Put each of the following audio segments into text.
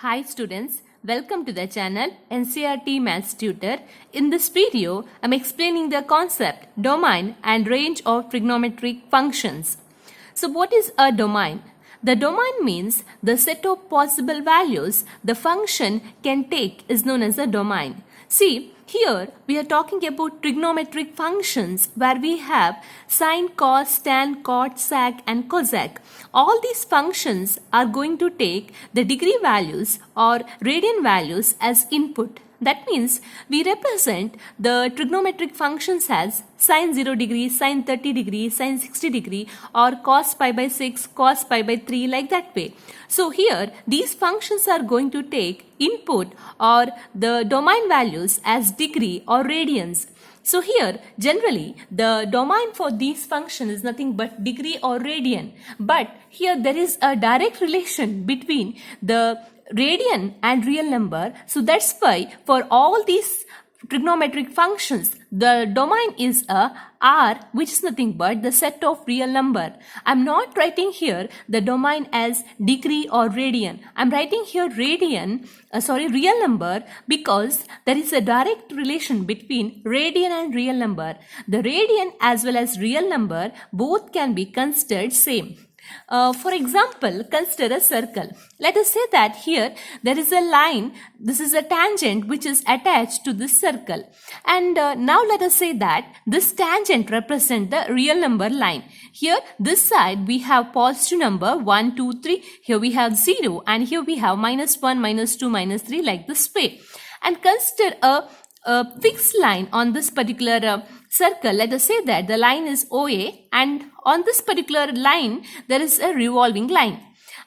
Hi students, welcome to the channel NCERT Maths Tutor. In this video, I am explaining the concept, domain and range of trigonometric functions. So what is a domain? The domain means the set of possible values the function can take is known as a domain. See, here we are talking about trigonometric functions where we have sine, cos, tan, cot, sec and cosec. All these functions are going to take the degree values or radian values as input. That means we represent the trigonometric functions as sine 0 degree, sine 30 degree, sine 60 degree or cos pi by 6, cos pi by 3 like that way. So here these functions are going to take input or the domain values as degree or radians. So here generally the domain for these functions is nothing but degree or radian. But here there is a direct relation between the radian and real number. So that's why for all these trigonometric functions the domain is a R, which is nothing but the set of real number. I'm not writing here the domain as degree or radian. I'm writing here real number because there is a direct relation between radian and real number. The radian as well as real number both can be considered same. For example, consider a circle. Let us say that here there is a line, this is a tangent which is attached to this circle. And now let us say that this tangent represents the real number line. Here this side we have positive number 1, 2, 3. Here we have 0 and here we have minus 1, minus 2, minus 3 like this way. And consider a fixed line on this particular circle. Let us say that the line is OA and on this particular line there is a revolving line.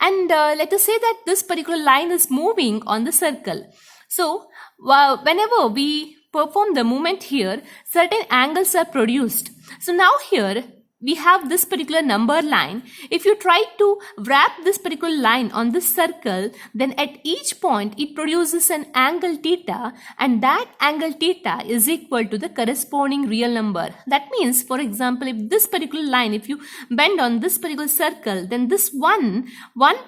And let us say that this particular line is moving on the circle. So whenever we perform the movement here, certain angles are produced. So now here we have this particular number line. If you try to wrap this particular line on this circle, then at each point it produces an angle theta, and that angle theta is equal to the corresponding real number. That means, for example, if this particular line, if you bend on this particular circle, then this one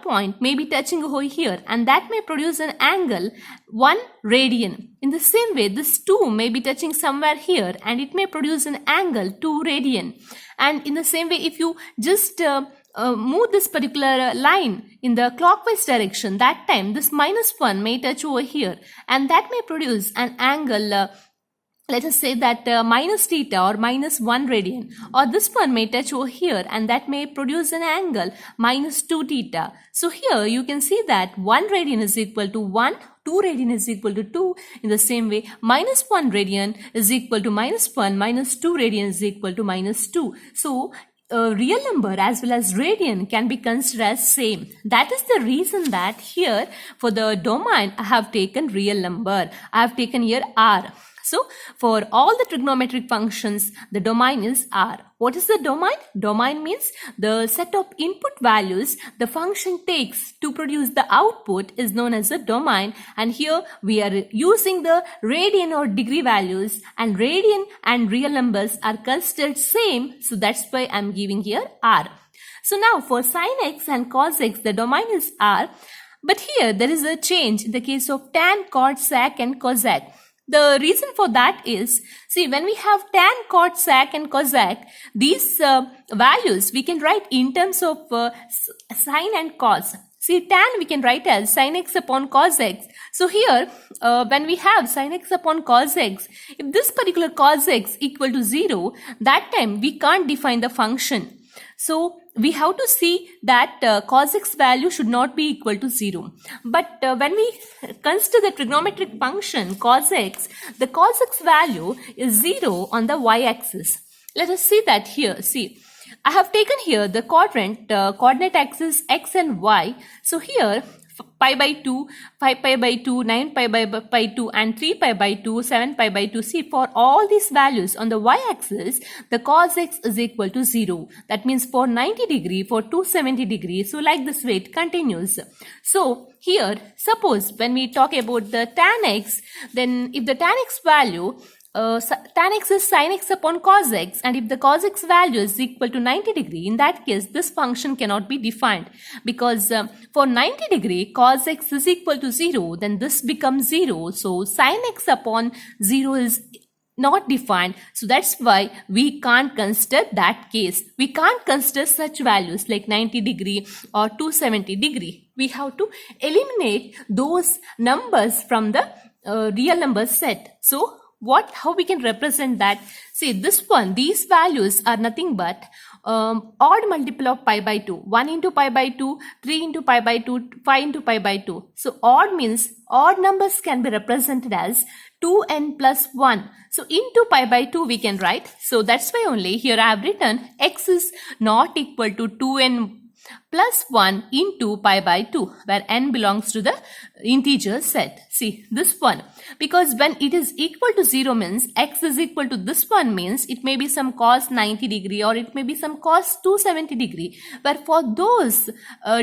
point may be touching over here, and that may produce an angle 1 radian. In the same way, this 2 may be touching somewhere here and it may produce an angle 2 radian. And in the same way, if you just move this particular line in the clockwise direction, that time this minus 1 may touch over here and that may produce an angle let us say that minus theta or minus 1 radian, or this one may touch over here and that may produce an angle minus 2 theta. So here you can see that 1 radian is equal to 1, 2 radian is equal to 2. In the same way, minus 1 radian is equal to minus 1, minus 2 radian is equal to minus 2. So real number as well as radian can be considered as same. That is the reason that here for the domain I have taken real number. I have taken here R. So, for all the trigonometric functions, the domain is R. What is the domain? Domain means the set of input values the function takes to produce the output is known as a domain. And here we are using the radian or degree values, and radian and real numbers are considered same. So, that's why I am giving here R. So, now for sin x and cos x, the domain is R. But here there is a change in the case of tan, cot, sec and cosec. The reason for that is, see, when we have tan, cot, sec and cosec, these values we can write in terms of sine and cos. See, tan we can write as sin x upon cos x. So here, when we have sin x upon cos x, if this particular cos x equal to 0, that time we can't define the function. So we have to see that cos x value should not be equal to 0. But when we consider the trigonometric function cos x, the cos x value is 0 on the y-axis. Let us see that here. See, I have taken here the coordinate axis x and y. So here pi by 2, 5 pi by 2, 9 pi by 2 and 3 pi by 2, 7 pi by 2. See, for all these values on the y-axis, the cos x is equal to 0. That means for 90 degree, for 270 degree. So like this way it continues. So here, suppose when we talk about the tan x, then if the tan x value tan x is sin x upon cos x, and if the cos x value is equal to 90 degree, in that case this function cannot be defined, because for 90 degree cos x is equal to 0, then this becomes 0. So sin x upon 0 is not defined, so that's why we can't consider that case. We can't consider such values like 90 degree or 270 degree. We have to eliminate those numbers from the real number set. So how we can represent that? See, this one, these values are nothing but odd multiple of pi by 2. 1 into pi by 2, 3 into pi by 2, 5 into pi by 2. So odd means odd numbers can be represented as 2n plus 1. So into pi by 2 we can write. So that's why only here I have written x is not equal to 2n plus 1 into pi by 2, where n belongs to the integer set. See, this one, because when it is equal to 0 means x is equal to this one, means it may be some cos 90 degree or it may be some cos 270 degree, but for those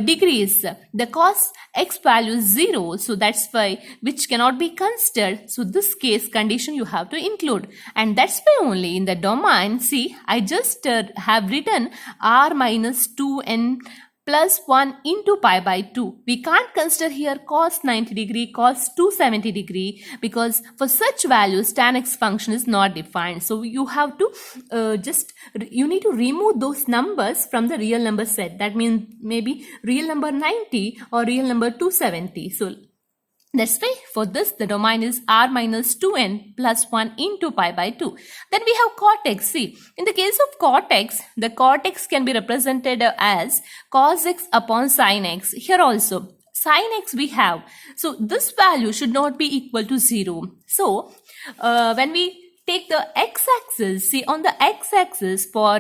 degrees the cos x value is 0, so that's why which cannot be considered. So this case condition you have to include, and that's why only in the domain, see, I just have written r minus 2n plus 1 into pi by 2. We can't consider here cos 90 degree, cos 270 degree, because for such values tan x function is not defined. So you have to you need to remove those numbers from the real number set. That means maybe real number 90 or real number 270. So that's why for this the domain is r minus 2n plus 1 into pi by 2. Then we have cot x. See, in the case of cot x, the cot x can be represented as cos x upon sin x. Here also sin x we have. So this value should not be equal to 0. So when we take the x-axis, see, on the x-axis for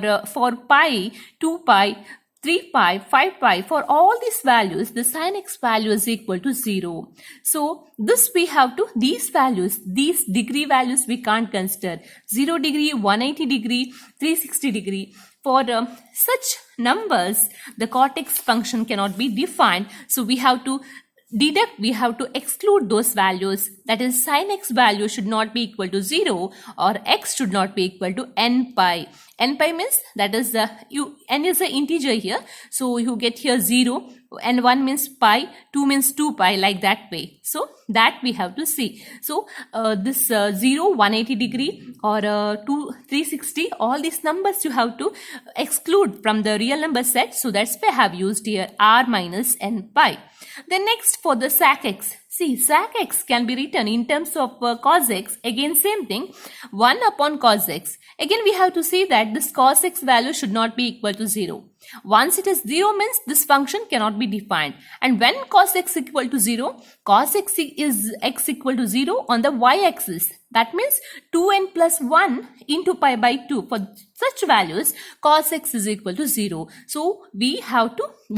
pi, 2 pi, 3 pi, 5 pi, for all these values, the sin x value is equal to 0. So this we have to, these values, these degree values we can't consider. 0 degree, 180 degree, 360 degree. For such numbers, the cot x function cannot be defined. So we have to deduct, we have to exclude those values. That is, sin x value should not be equal to 0 or x should not be equal to n pi. N pi means, that is n is an integer here. So you get here 0 and 1 means pi, 2 means 2 pi, like that way. So that we have to see. So this 0, 180 degree or 360, all these numbers you have to exclude from the real number set. So that's why I have used here r minus n pi. Then next for the sec x. See, sec x can be written in terms of cos x. Again same thing, 1 upon cos x. Again we have to see that this cos x value should not be equal to 0. Once it is 0 means this function cannot be defined. And when cos x equal to 0, cos x is x equal to 0 on the y-axis. That means 2n plus 1 into pi by 2. For such values, cos x is equal to 0. So we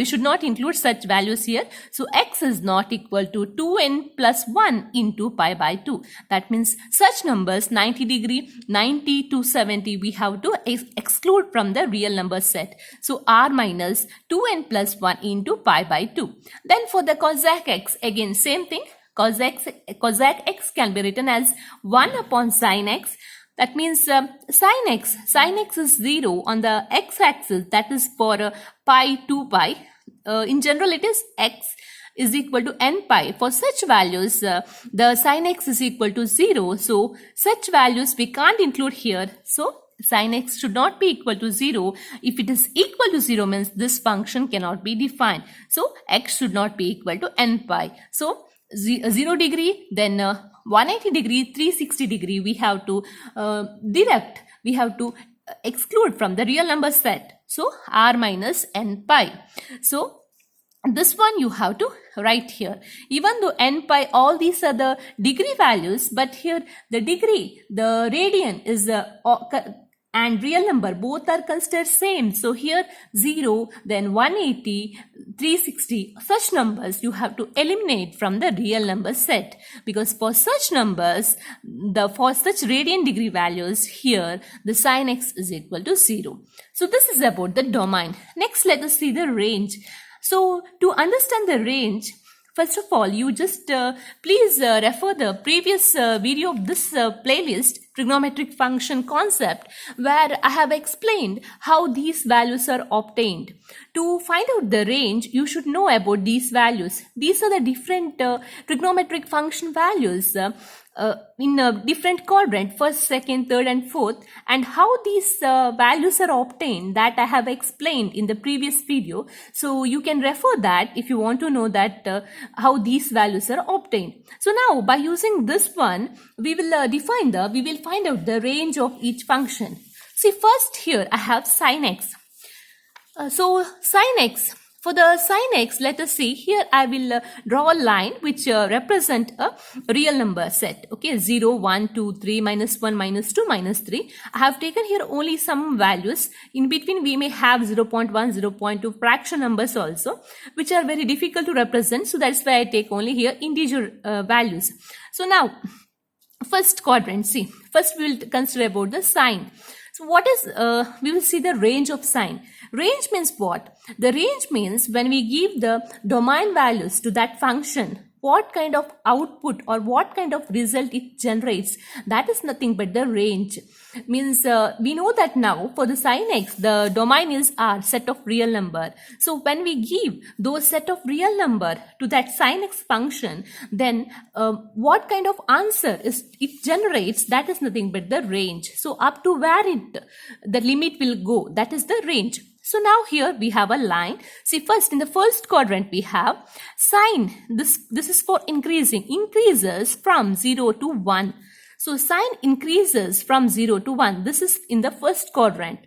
should not include such values here. So x is not equal to 2n plus 1 into pi by 2. That means such numbers 90 degree, 90 to 70 we have to exclude from the real number set. So r minus 2n plus 1 into pi by 2. Then for the cosec x, again same thing. Cosec x can be written as 1 upon sin x. That means sin x is 0 on the x-axis, that is for pi, 2 pi. In general it is x is equal to n pi. For such values, the sin x is equal to 0. So such values we can't include here. So sin x should not be equal to 0. If it is equal to 0 means this function cannot be defined. So x should not be equal to n pi. So 0 degree, then 180 degree, 360 degree we have to deduct. We have to exclude from the real number set. So r minus n pi. So this one you have to write here. Even though n pi, all these are the degree values, but here the degree, the radian is and real number both are considered same. So here 0, then 180, 360, such numbers you have to eliminate from the real number set, because for such numbers, for such radian degree values here, the sin x is equal to 0. So this is about the domain. Next let us see the range. So to understand the range, First of all, you just please refer the previous video of this playlist, trigonometric function concept, where I have explained how these values are obtained. To find out the range, you should know about these values. These are the different trigonometric function values in a different quadrant, first, second, third and fourth, and how these values are obtained, that I have explained in the previous video. So you can refer that if you want to know that how these values are obtained. So now by using this one, we will find out the range of each function. See, first here I have sin x. So sin x. For the sin x, let us see, here I will draw a line which represent a real number set. Okay, 0, 1, 2, 3, minus 1, minus 2, minus 3. I have taken here only some values. In between we may have 0.1, 0.2 fraction numbers also, which are very difficult to represent. So that's why I take only here integer values. So now, first quadrant, see, first we will consider about the sign. So what is, we will see the range of sign. Range means what? The range means when we give the domain values to that function, what kind of output or what kind of result it generates, that is nothing but the range. Means we know that now for the sin x, the domain is R, set of real number. So when we give those set of real number to that sin x function, then what kind of answer it generates, that is nothing but the range. So up to where the limit will go, that is the range. So now here we have a line. See, first in the first quadrant we have sine. This is for increases from 0 to 1. So sine increases from 0 to 1. This is in the first quadrant.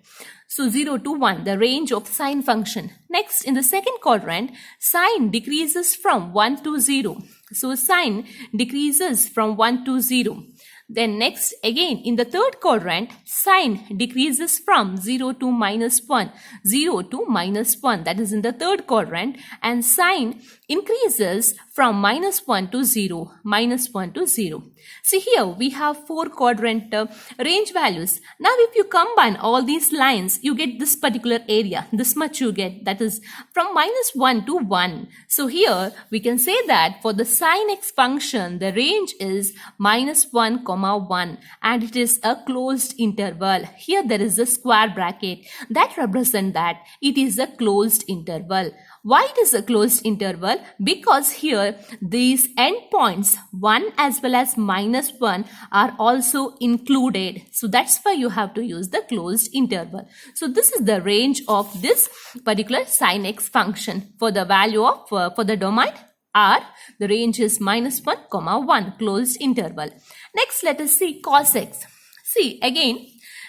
So 0 to 1, the range of sine function. Next, in the second quadrant, sine decreases from 1 to 0. So sine decreases from 1 to 0. Then next, again, in the third quadrant, sine decreases from 0 to minus 1. 0 to minus 1, that is in the third quadrant. And sine increases from minus 1 to 0. Minus 1 to 0. See, here we have 4 quadrant range values. Now if you combine all these lines, you get this particular area. This much you get, that is from minus 1 to 1. So here we can say that for the sin x function, the range is minus 1, 1, and it is a closed interval. Here there is a square bracket that represents that it is a closed interval. Why it is a closed interval? Because here these endpoints 1 as well as minus 1 are also included. So that's why you have to use the closed interval. So this is the range of this particular sin x function. For the value of, for the domain R, the range is minus 1, 1, closed interval. Next, let us see cos x. See, again,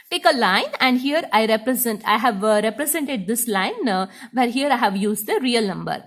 take a line, and here I have represented this line where here I have used the real number.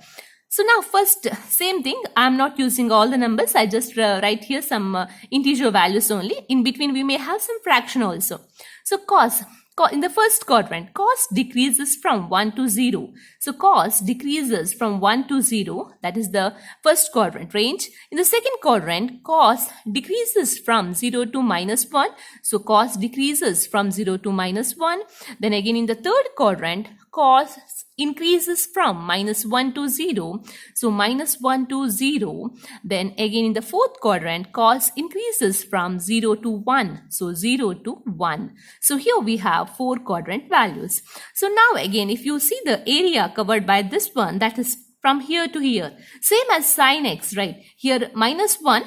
So now first, same thing, I am not using all the numbers, I just write here some integer values only. In between we may have some fraction also. So cos, in the first quadrant, cos decreases from 1 to 0. So cos decreases from 1 to 0. That is the first quadrant range. In the second quadrant, cos decreases from 0 to minus 1. So cos decreases from 0 to minus 1. Then again in the third quadrant, cos increases from minus 1 to 0. So minus 1 to 0. Then again in the fourth quadrant, cos increases from 0 to 1. So 0 to 1. So here we have 4 quadrant values. So now again, if you see the area covered by this one, that is from here to here, same as sin x, right? Here minus 1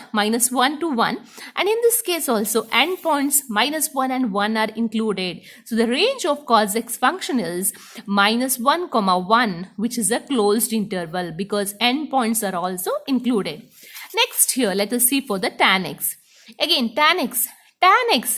to 1, and in this case also endpoints minus 1 and 1 are included. So the range of cos x function is minus 1, 1, which is a closed interval because endpoints are also included. Next here, let us see for the tan x. Again, tan x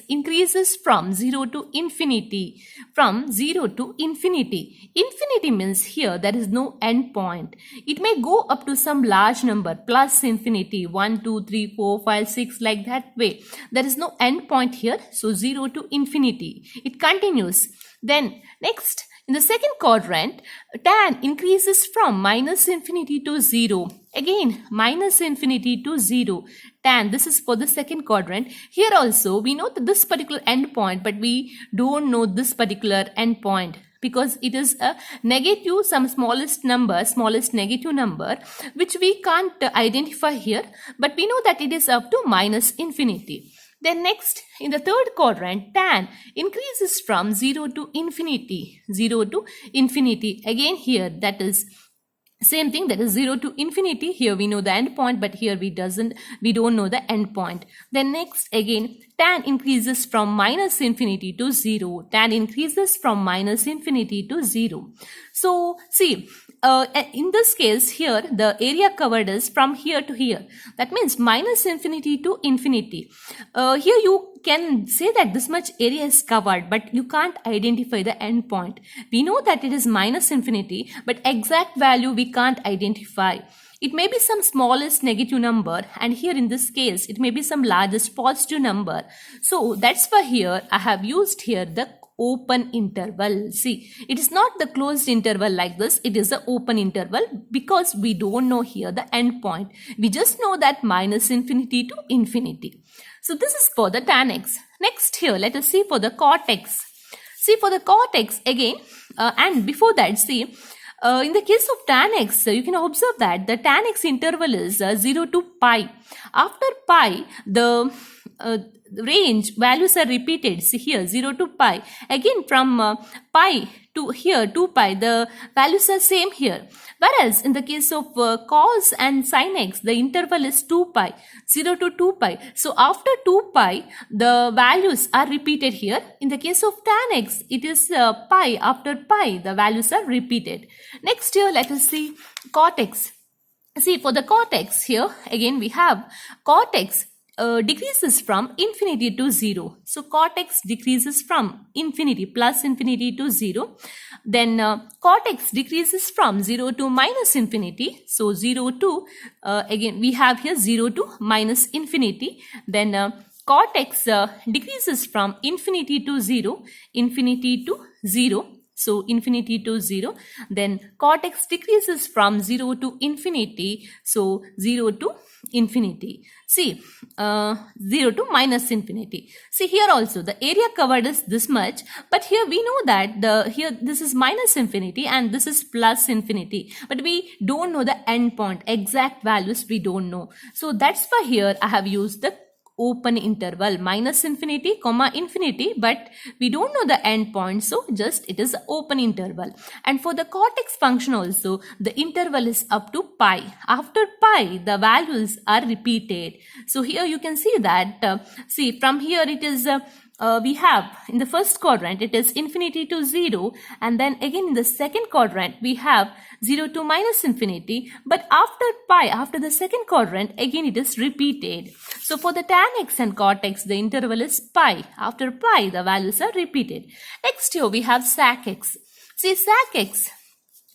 increases from 0 to infinity. From 0 to infinity. Infinity means here there is no end point. It may go up to some large number, plus infinity, 1, 2, 3, 4, 5, 6, like that way. There is no end point here. So 0 to infinity. It continues. Then next, in the second quadrant, tan increases from minus infinity to 0. Again, minus infinity to 0. Tan, this is for the second quadrant. Here also, we know that this particular endpoint, but we don't know this particular endpoint. because it is a negative, some smallest negative number, which we can't identify here, but we know that it is up to minus infinity. Then next, in the third quadrant, tan increases from 0 to infinity. 0 to infinity. Again here, that is same thing, that is 0 to infinity. Here we know the end point, but here we don't know the end point. Then next, again, tan increases from minus infinity to 0. Tan increases from minus infinity to 0. So see, in this case here, the area covered is from here to here. That means minus infinity to infinity. Here you can say that this much area is covered, but you can't identify the end point. We know that it is minus infinity, but exact value we can't identify. It may be some smallest negative number, and here in this case it may be some largest positive number. So that's why here I have used here the open interval. See, it is not the closed interval like this, it is the open interval, because we don't know here the end point. We just know that minus infinity to infinity. So this is for the tan x. Next here, let us see for the cot x. See, for the cot x again, and before that, see, in the case of tan x, you can observe that the tan x interval is 0 to pi. After pi, the range values are repeated. See here, 0 to pi. Again, from pi to here, 2 pi, the values are same here. Whereas in the case of cos and sin x, the interval is 2 pi, 0 to 2 pi. So after 2 pi, the values are repeated here. In the case of tan x, it is pi. After pi, the values are repeated. Next here, let us see cot x. See, for the cot x here, again we have cot x decreases from infinity to 0. So cot x decreases from infinity, plus infinity to 0. Then cot x decreases from 0 to minus infinity. So 0 to, again we have here 0 to minus infinity. Then cot x decreases from infinity to 0, infinity to 0. So infinity to 0. Then cot x decreases from 0 to infinity. So 0 to infinity. See, 0 to minus infinity. See, here also the area covered is this much, but here we know that here this is minus infinity and this is plus infinity, but we don't know the end point, exact values we don't know. So that's why here I have used the open interval, minus infinity, comma infinity, but we don't know the end point, so just it is open interval. And for the cot x function also, the interval is up to pi. After pi, the values are repeated. So here you can see that, see, from here it is we have in the first quadrant it is infinity to 0, and then again in the second quadrant we have 0 to minus infinity, but after pi, after the second quadrant, again it is repeated. So for the tan x and cot x, the interval is pi. After pi, the values are repeated. Next here we have sac x. See, sac x.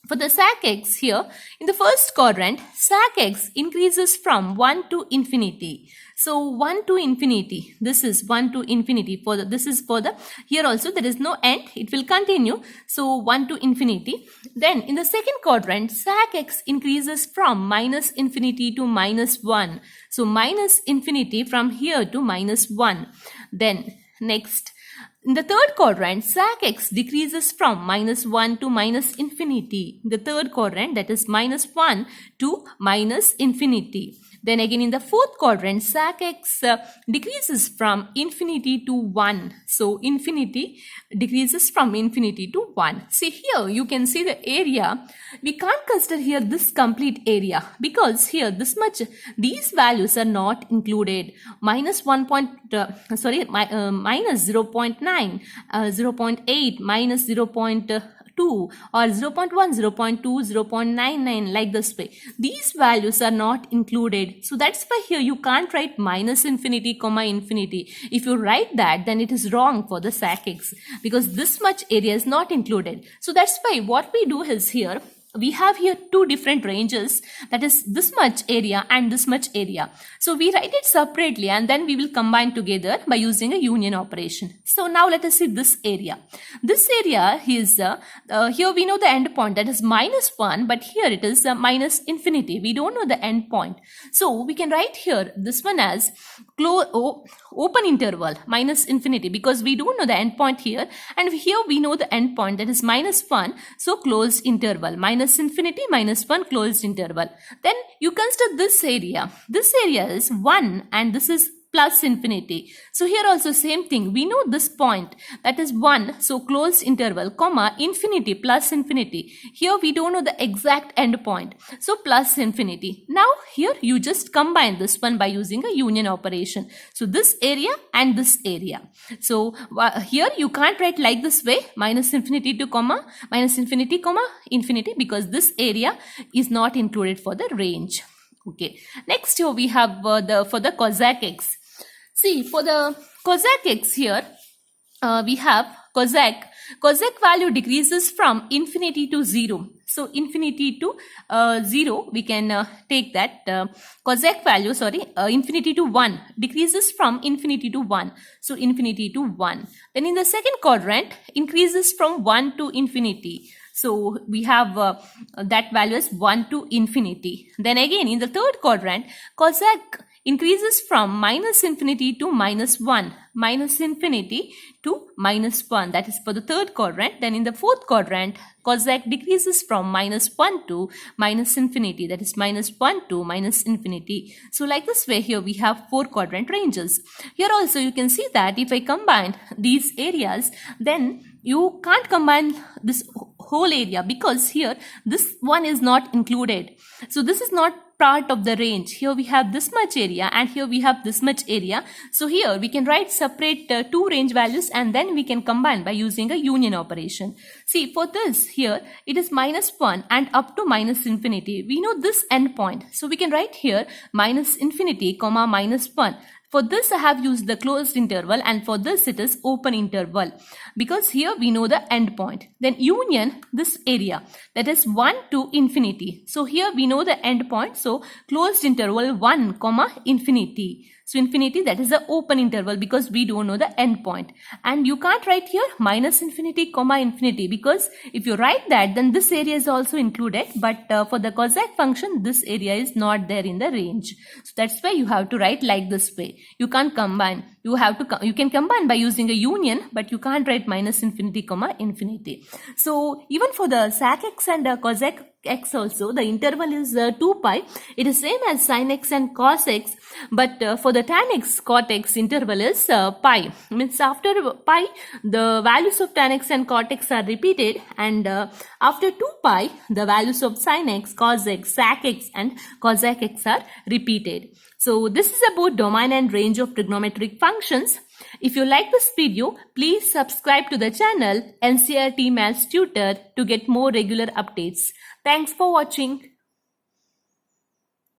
For the sac x here, in the first quadrant, sac x increases from 1 to infinity. So 1 to infinity, this is 1 to infinity. For the, this is for the, here also there is no end, it will continue. So 1 to infinity. Then in the second quadrant, sac x increases from minus infinity to minus 1. So minus infinity from here to minus 1. Then next, in the third quadrant, sac x decreases from minus 1 to minus infinity. The third quadrant, that is minus 1 to minus infinity. Then again in the fourth quadrant, sac x decreases from infinity to 1. So infinity decreases from infinity to 1. See, here you can see the area. We can't consider here this complete area because here this much, these values are not included. Minus 1 point, minus 0.9, 0.8, minus 0.2 or 0.1, 0.2, 0.99, like this way. These values are not included. So that's why here you can't write minus infinity, comma infinity. If you write that, then it is wrong for the sac x because this much area is not included. So that's why what we do is here, we have here two different ranges, that is this much area and this much area. So we write it separately and then we will combine together by using a union operation. So now let us see this area. This area is, here we know the end point, that is -1, but here it is minus infinity. We don't know the end point. So we can write here this one as open interval minus infinity, because we don't know the end point here, and here we know the end point, that is -1, so closed interval, minus infinity minus 1 closed interval. Then you consider this area. This area is 1 and this is plus infinity. So here also same thing. We know this point, that is 1, so closed interval, comma, infinity plus infinity. Here we don't know the exact end point, so plus infinity. Now here you just combine this one by using a union operation. So this area and this area. So here you can't write like this way, minus infinity to comma, minus infinity comma infinity, because this area is not included for the range. Okay. Next here we have for the cosec x. See, for the cosec x here, we have cosec value decreases from infinity to 0. So infinity to 0, we can take that cosec value, infinity to 1, decreases from infinity to 1. So infinity to 1. Then in the second quadrant, increases from 1 to infinity. So we have that value as 1 to infinity. Then again in the third quadrant, cosec increases from minus infinity to -1, minus infinity to -1. That is for the third quadrant. Then in the fourth quadrant, cosec decreases from -1 to minus infinity. That is -1 to minus infinity. So like this way, here we have 4 quadrant ranges. Here also you can see that if I combine these areas, then you can't combine this whole area, because here this one is not included. So this is not part of the range. Here we have this much area and here we have this much area. So here we can write separate two range values and then we can combine by using a union operation. See, for this here it is -1 and up to minus infinity. We know this end point. So we can write here minus infinity comma -1. For this I have used the closed interval and for this it is open interval, because here we know the end point. Then union this area, that is 1 to infinity. So here we know the end point, so closed interval 1 comma infinity. So infinity, that is the open interval, because we don't know the end point. And you can't write here minus infinity comma infinity, because if you write that then this area is also included, but for the cosec function this area is not there in the range. So that's why you have to write like this way. You can't combine. You can combine by using a union, but you can't write minus infinity comma infinity. So even for the sec x and cosec x also, the interval is 2 pi. It is same as sin x and cos x, but for the tan x cot x interval is pi. Means after pi the values of tan x and cot x are repeated, and after 2 pi the values of sin x, cos x, sec x and cosec x are repeated. So this is about domain and range of trigonometric functions. If you like this video, please subscribe to the channel NCERT Maths Tutor to get more regular updates. Thanks for watching.